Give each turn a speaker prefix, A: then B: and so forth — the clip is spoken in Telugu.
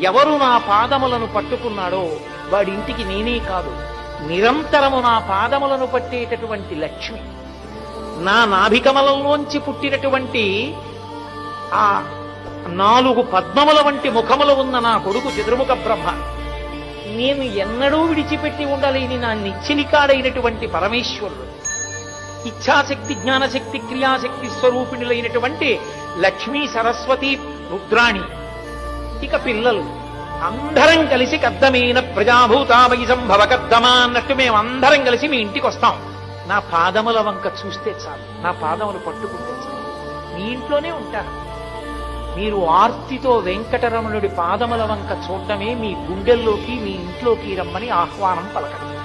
A: ఎవరు నా పాదములను పట్టుకున్నాడో వాడింటికి నేనే కాదు, నిరంతరము నా పాదములను పట్టేటటువంటి లక్ష్మి, నా నాభికమలంలోంచి పుట్టినటువంటి ఆ 4 పద్మముల వంటి ముఖములు ఉన్న నా కొడుకు చతుర్ముఖ బ్రహ్మ, నేను ఎన్నడూ విడిచిపెట్టి ఉండలేని నా నిశ్చలికాడైనటువంటి పరమేశ్వరుడు, ఇచ్ఛాశక్తి జ్ఞానశక్తి క్రియాశక్తి స్వరూపిణులైనటువంటి లక్ష్మీ సరస్వతి రుద్రాణి. ఇక పిల్లలు అందరం కలిసి కద్దమైన ప్రజాభూతామయి సంభవ కద్దమా అన్నట్టు మేమందరం కలిసి మీ ఇంటికి వస్తాం. నా పాదముల వంక చూస్తే చాలు, నా పాదములు పట్టుకుంటే చాలు, మీ ఇంట్లోనే ఉంటారు. మీరు ఆర్తితో వెంకటరమణుడి పాదముల వంక చూడటమే మీ గుండెల్లోకి మీ ఇంట్లోకి రమ్మని ఆహ్వానం పలకండి.